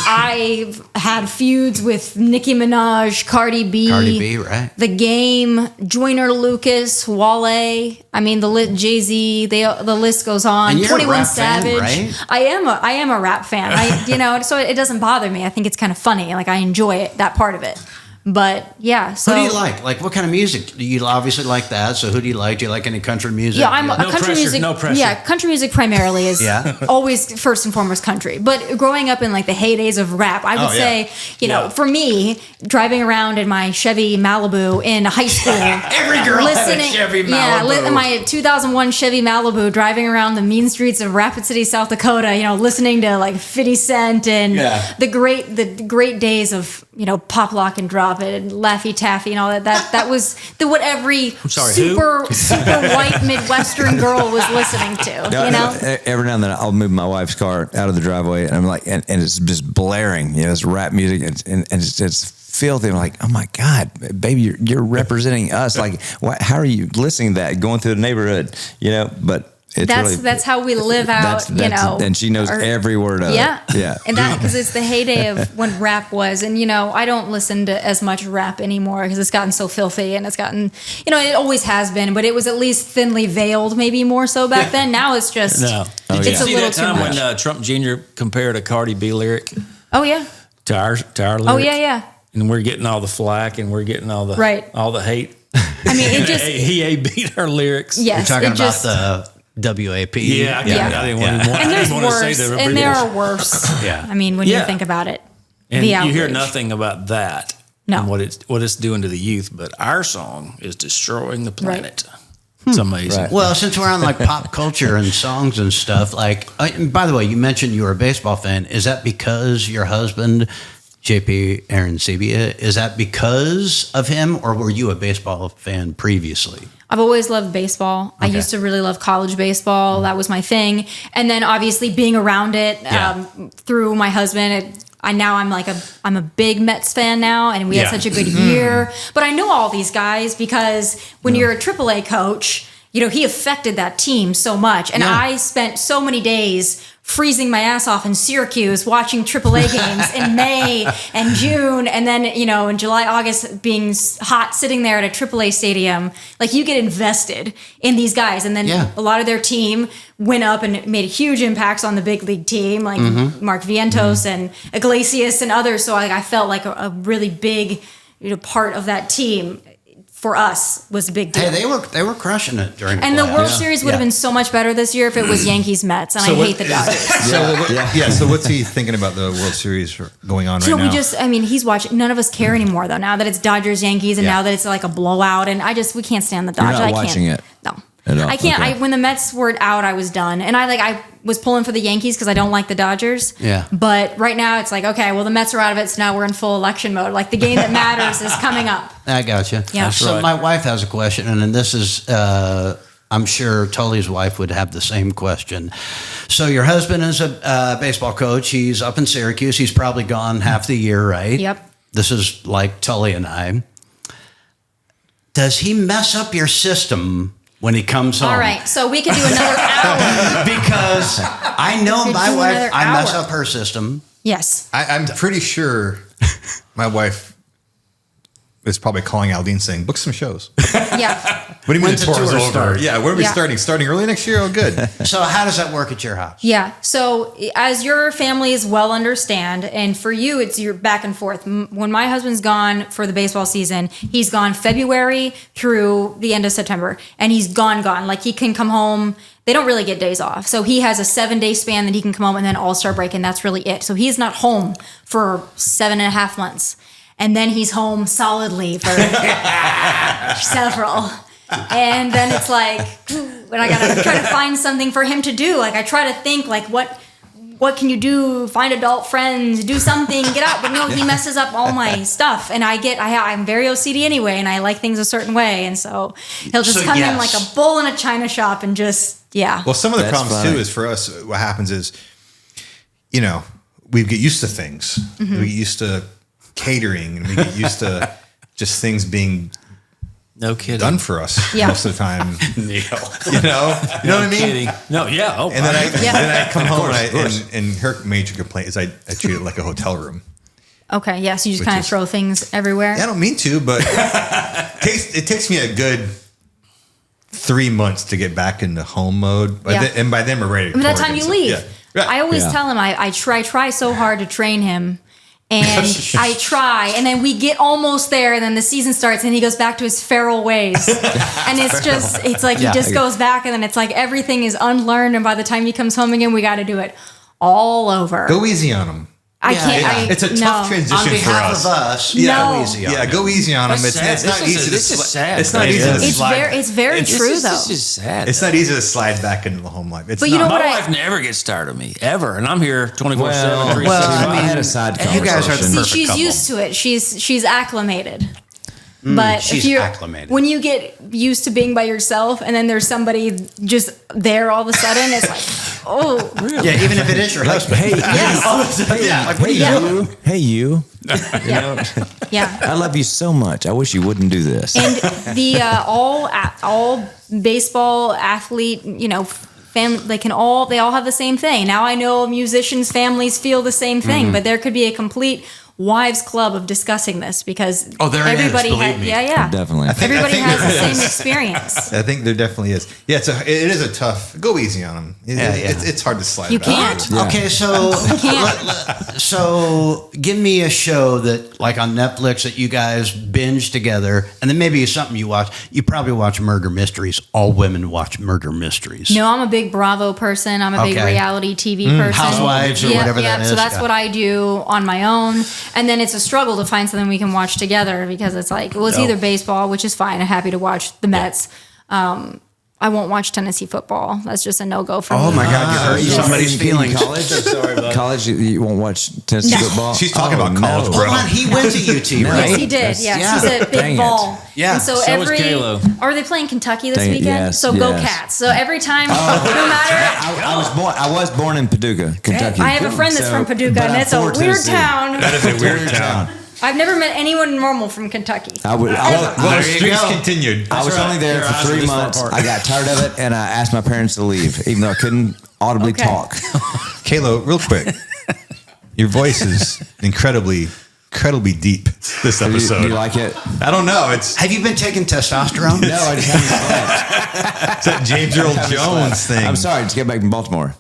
I've had feuds with Nicki Minaj, Cardi B, right? The Game, Joyner Lucas, Wale. I mean, Jay-Z. The list goes on. And you're 21 a rap Savage. fan, right? I am a rap fan. So it doesn't bother me. I think it's kind of funny. Like I enjoy it, that part of it. But yeah, so who do you like? Like what kind of music? You obviously like that. So who do you like? Do you like any country music? Yeah, I'm a No country pressure, music. no pressure. Yeah, country music primarily is always first and foremost country. But growing up in like the heydays of rap, I would say, for me, driving around in my Chevy Malibu in high school, Every girl had a Chevy Malibu. Yeah, my 2001 Chevy Malibu, driving around the mean streets of Rapid City, South Dakota. listening to like 50 Cent and the great days of Pop Lock and Drop It and Laffy Taffy and all that. That was what every super white Midwestern girl was listening to. Every now and then I'll move my wife's car out of the driveway, and I'm like, and it's just blaring. It's rap music, and it's just filthy. I'm like, oh my God, baby, you're representing us. Like, how are you listening to that going through the neighborhood? But. That's how we live out, and she knows every word of it. Yeah. And that because it's the heyday of when rap was, and I don't listen to as much rap anymore because it's gotten so filthy, and it's gotten, it always has been, but it was at least thinly veiled, maybe more so back then. Now it's just, Did it's you a see little that too time much. when Trump Jr. compared a Cardi B lyric? Oh yeah. To our lyric. Oh yeah. And we're getting all the flack, and we're getting all the hate. I mean, it just he beat her lyrics. Yes, You're talking about the WAP. Yeah, I didn't want to and there's say worse, that. and there are worse. Yeah. I mean, when you think about it, and the you outrage. hear nothing about that. No. And what it's doing to the youth, but our song is destroying the planet. It's amazing. Right. Well, since we're on like pop culture and songs and stuff, like, and by the way, you mentioned you were a baseball fan. Is that because your husband JP Aronceibia. Is that because of him, or were you a baseball fan previously? I've always loved baseball. Okay. I used to really love college baseball. That was my thing. And then obviously being around it through my husband, I'm a big Mets fan now, and we had such a good year. But I know all these guys because when you're a AAA coach, he affected that team so much. And I spent so many days freezing my ass off in Syracuse watching AAA games in May and June, and then in July, August being hot, sitting there at a AAA stadium. Like, you get invested in these guys, and then a lot of their team went up and made huge impacts on the big league team, like Mark Vientos and Iglesias and others. So I felt like a really big part of that team. For us, was a big deal. Hey, they were crushing it during. And the World Series would have been so much better this year if it was Yankees Mets, and I hate the Dodgers. So what's he thinking about the World Series going on right now? He's watching. None of us care anymore though. Now that it's Dodgers Yankees, and now that it's like a blowout, and we can't stand the Dodgers. You're not watching it. No. I can't. Okay. When the Mets were out, I was done, and I was pulling for the Yankees because I don't like the Dodgers. Yeah. But right now, it's like, okay, well, the Mets are out of it, so now we're in full election mode. Like, the game that matters is coming up. I gotcha. Yeah. So my wife has a question, and this is, I'm sure Tully's wife would have the same question. So your husband is a baseball coach. He's up in Syracuse. He's probably gone half the year, right? Yep. This is like Tully and I. Does he mess up your system when he comes home? All right, so we could do another hour. Because I know my wife, I mess up her system. Yes. I'm pretty sure my wife is probably calling Aldine saying, book some shows. Yeah. What do you mean the tour is over? Start? Yeah, when are we starting? Starting early next year? Oh, good. So how does that work at your house? Yeah, so as your families well understand, and for you, it's your back and forth. When my husband's gone for the baseball season, he's gone February through the end of September, and he's gone. Like, he can come home. They don't really get days off. So he has a 7-day span that he can come home, and then All-Star break, and that's really it. So he's not home for 7.5 months. And then he's home solidly for several. And then it's like, when I gotta try to find something for him to do. Like, I try to think, like, what can you do? Find adult friends, do something, get out. But no, he messes up all my stuff. And I'm very OCD anyway, and I like things a certain way. And so he'll just come in like a bull in a china shop and just, Well, some of the problems too is for us, what happens is, we get used to things. Mm-hmm. We get used to catering, and we get used to just things being done for us most of the time. You know what I mean? Kidding. No, yeah. Oh, and then I come home and her major complaint is I treat it like a hotel room. Okay, yeah. So you just kind of throw things everywhere. I don't mean to, but it takes me a good 3 months to get back into home mode. And by then we're ready to by the time you leave. Yeah. Right. I always tell him I try so hard to train him. And I try, and then we get almost there, and then the season starts, and he goes back to his feral ways. And it's like he just goes back, and then it's like everything is unlearned, and by the time he comes home again, we got to do it all over. Go easy on him. I can't. It's a tough transition on behalf for us. Of us. Go easy on him. Go easy on him. It's not easy. This is sad. It's not easy to slide. It's very true, though. This is sad. It's not easy to slide back into the home life. But my wife never gets tired of me, ever. And I'm here 24/7, 365. I had a side conversation. You guys are the perfect she's couple. used to it. she's acclimated. But she's acclimated. When you get used to being by yourself, and then there's somebody just there all of a sudden, it's like, oh, really? Yeah. Even if it is your husband. Hey, you. Hey, you. Yeah. I love you so much. I wish you wouldn't do this. And the all baseball athlete, family, they all have the same thing. Now I know musicians' families feel the same thing, but there could be a complete wives club of discussing this because everybody has, definitely. Everybody has the same experience. I think there definitely is. Yeah, it is a tough. Go easy on them. It's hard to slide. You can't. Yeah. Okay, so so give me a show that like on Netflix that you guys binge together, and then maybe something you watch. You probably watch murder mysteries. All women watch murder mysteries. No, I'm a big Bravo person. I'm a big reality TV person. Housewives or whatever that is. So that's what I do on my own. And then it's a struggle to find something we can watch together because it's like, it's either baseball, which is fine. I'm happy to watch the Mets. I won't watch Tennessee football. That's just a no-go for me. Oh my God, you're hurting somebody's feelings. College? Sorry, bud. College, you won't watch Tennessee football? She's talking about college, bro. Hold on, he went to UT, right? Yes, he did. Yes, he's a big Dang it. ball. Yeah. And so So is Kalo. Are they playing Kentucky this Dang it, weekend? yes, So go yes. Cats. So every time, no matter. I was born in Paducah, Kentucky. I have a friend that's from Paducah, but and I'm it's a for weird Tennessee. town. That is a weird town. I've never met anyone normal from Kentucky. Well, Well, the streaks continued. I was only there Your for eyes are 3 this far months. apart. I got tired of it, and I asked my parents to leave, even though I couldn't audibly Okay. talk. Kayla, real quick. Your voice is incredibly deep this Do episode. you like it? I don't know. It's Have you been taking testosterone? No, I just haven't slept. that James Earl Jones thing. I'm sorry, just get back from Baltimore.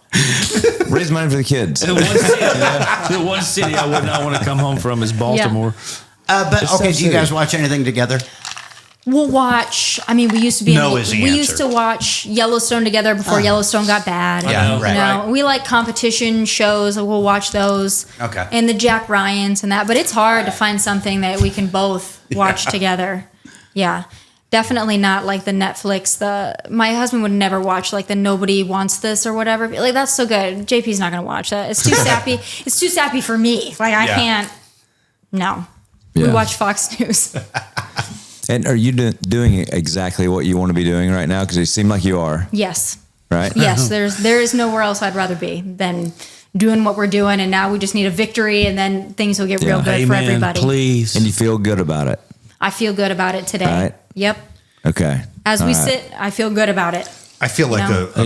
Raise money for the kids. The one city I would not want to come home from is Baltimore. But It's okay, so do you guys silly. watch anything together? We'll watch. I mean, we used to be. No is the we answer. used to watch Yellowstone together before Yellowstone got bad. Yeah, right. You know, we like competition shows. We'll watch those. Okay. And the Jack Ryans and that, but it's hard to find something that we can both watch together. Yeah. Definitely not like the Netflix. My husband would never watch like the Nobody Wants This or whatever. Like that's so good. JP's not gonna watch that. It's too sappy. It's too sappy for me. Like I can't. No. We Yeah. watch Fox News. And are you doing exactly what you want to be doing right now? Because you seem like you are, Yes. right? Yes, there is nowhere else I'd rather be than doing what we're doing, and now we just need a victory, and then things will get real good for Amen, everybody. please. And you feel good about it. I feel good about it today. Right. Yep. Okay. As All we right. sit, I feel good about it. I feel like No. a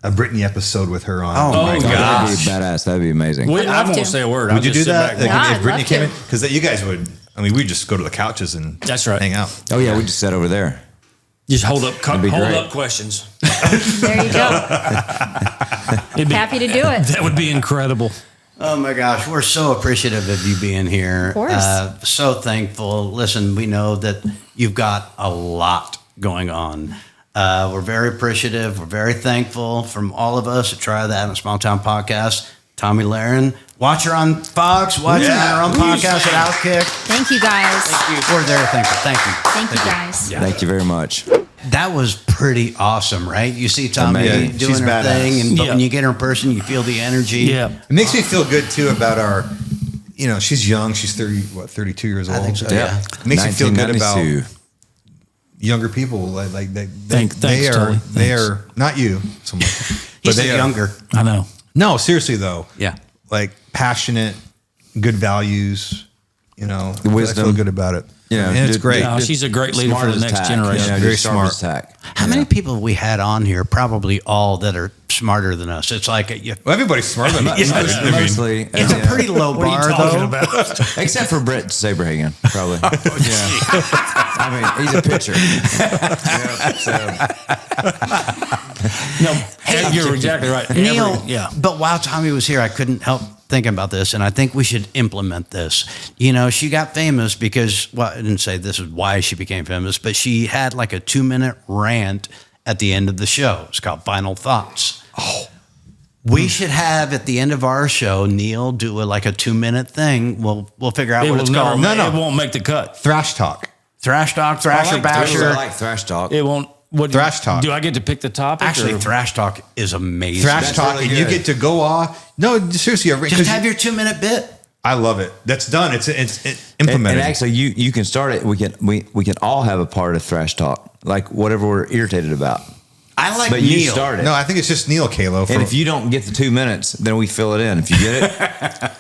Britney episode with her on. Oh, my That'd gosh. be badass. That'd be amazing. I love won't to. say a word. Would I'll you just do sit that? back there. Yeah, If I'd Britney love came to. in? Because you guys would, we'd just go to the couches and That's right. hang out. Oh yeah, we just sat over there. Just hold up be great. questions. There you go. Happy to do it. That would be incredible. Oh my gosh, we're so appreciative of you being here. Of course. So thankful. Listen, we know that you've got a lot going on. We're very appreciative. We're very thankful from all of us at Try That in a Small Town Podcast. Tomi Lahren, watch her on Fox, watch her on her own podcast at Outkick. Thank you guys. We're very thankful. Thank you. Thank you guys. Thank you very much. That was pretty awesome, right? You see Tomi Amazing. doing She's her badass. thing, and but Yeah. when you get her in person, you feel the energy. Yeah. It makes me feel good too about our, she's young. She's 32 years old. I think so, yeah. It makes me feel good about 1992. younger people. Like Thanks, they Tony. they are not you so much, but He's they are younger. I know. No, seriously though. Yeah. Like passionate, good values. I wisdom. feel good about it. Yeah, and it's dude, great. No, she's a great leader Smart for the as next tack. generation. Yeah, Very very smart. smart. Tack. How many people have we had on here? Probably all that are smarter than us. It's like Well, everybody's smarter than us. I mean, Mostly. it's a pretty low bar, though. Except for Brett Saberhagen, probably. Yeah. I mean, he's a pitcher. No, you're exactly right. Neil, Yeah. but while Tomi was here, I couldn't help thinking about this, and I think we should implement this. She got famous because, well, I didn't say this is why she became famous, but she had like a 2-minute rant at the end of the show. It's called Final Thoughts. Oh. We should have at the end of our show, Neil do a 2-minute thing. We'll figure out what it's called. No, it won't make the cut. thrash talk. Thrash talk, thrasher, I basher. like thrash talk. It won't. What Thrash talk. Do I get to pick the topic? Actually, or? thrash talk is amazing. Thrash That's talk, really and you good. get to go off. No, seriously, Just have your 2-minute bit. I love it. That's done. It's And implemented. actually, you can start it. We can all have a part of thrash talk, like whatever we're irritated about. I like But Neil. you start it. no, I think it's just Neil Kalo. And if you don't get the 2 minutes, then we fill it in. If you get it,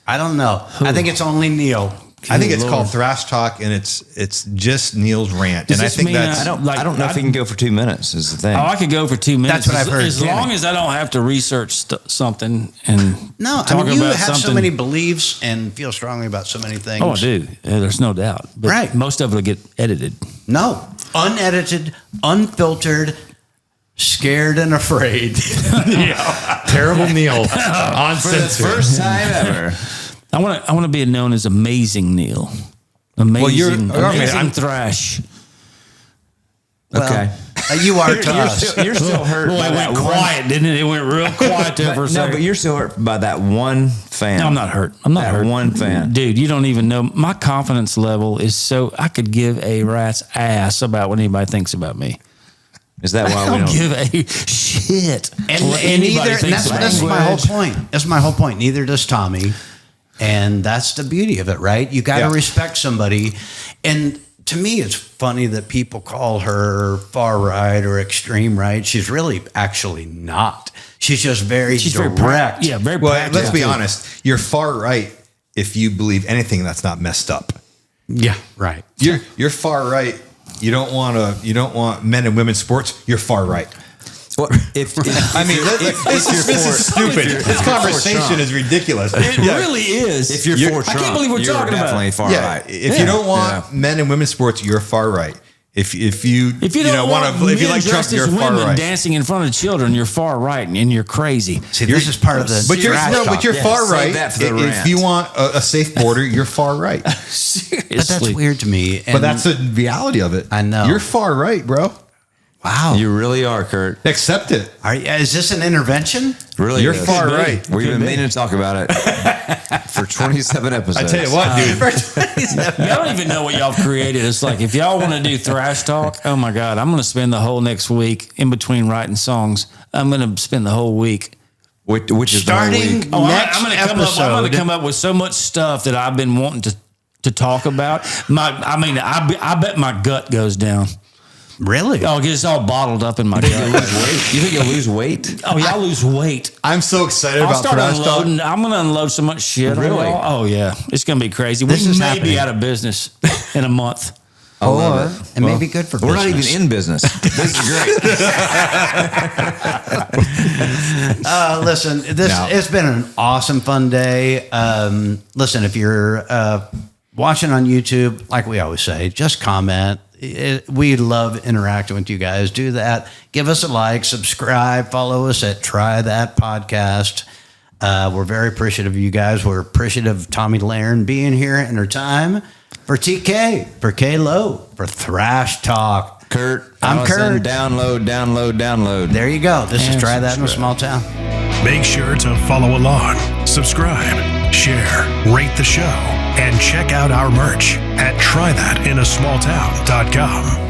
I don't know. I think it's only Neil. I think it's Lord. called thrash talk, and it's just Neil's rant. Does And I this think mean that's I don't Like, know if he can go for 2 minutes. Is the thing. Oh, I could go for 2 minutes. That's what I've heard. As long as I don't have to research something and No, talk I mean, you about have so something. many beliefs and feel strongly about so many things. Oh, I do. There's no doubt. But Right. most of it will get edited. No, unedited, unfiltered, scared and afraid. terrible Neil. For the first time ever. I want to be known as Amazing Neil. Amazing, amazing I'm- thrash. Okay. You are to us. You're still hurt. Well, by it that went one- quiet, didn't it? It went real quiet there for a No, second. but you're still hurt by that one fan. No, I'm not hurt. I'm not That hurt. one fan. Dude, you don't even know. My confidence level is so, I could give a rat's ass about what anybody thinks about me. Is that why I we don't don't give a shit. And neither, that's my whole point. That's my whole point. Neither does Tomi. And that's the beauty of it, right? You got to respect somebody. And to me, it's funny that people call her far right or extreme right. She's really actually not. She's just very direct. Very well, let's be honest. You're far right if you believe anything that's not messed up. Yeah, right. You're far right. You don't want men and women's sports. You're far right. Well, this is stupid. This conversation is ridiculous. It really is. If you're for Trump, I can't believe we're talking definitely about far right. If you don't want men and women's sports, you're far right. If you don't want if you like Trump, you're far right. Dancing in front of children, you're far right, and you're crazy. See, this is part of the. But you're far right. If you want a safe border, you're far right. Seriously, but that's weird to me. But that's the reality of it. I know. You're far right, bro. Wow. You really are, Kurt. Accept it. Is this an intervention? Really, you're far right. We've been meaning to talk about it for 27 episodes. I tell you what, dude. Y'all don't even know what y'all created. It's like if y'all want to do thrash talk, oh my God, I'm going to spend the whole next week in between writing songs. I'm going to spend the whole week. Which is starting next episode. I'm going to come up with so much stuff that I've been wanting to talk about. I bet my gut goes down. Really? Oh, it's all bottled up in my gut. You think you'll lose weight? Oh, yeah, I'll lose weight. I'm so excited I'll about start thrash talk. unloading. I'm going to unload so much shit. Really? Oh, yeah. It's going to be crazy. This we is may happening. be out of business in a month. I love it. It may be good for We're business. not even in business. This is great. Listen, it's been an awesome, fun day. Listen, if you're watching on YouTube, like we always say, just comment. We love interacting with you guys. Do that. Give us a like, subscribe, follow us at Try That Podcast. We're very appreciative of you guys. We're appreciative of Tomi Lahren being here and her time. For TK, for K-Lo, for Thrash Talk. Kurt, I'm Kurt. Download. There you go. This is Try That in a Small Town. Make sure to follow along, subscribe, share, rate the show, and check out our merch at trythatinasmalltown.com.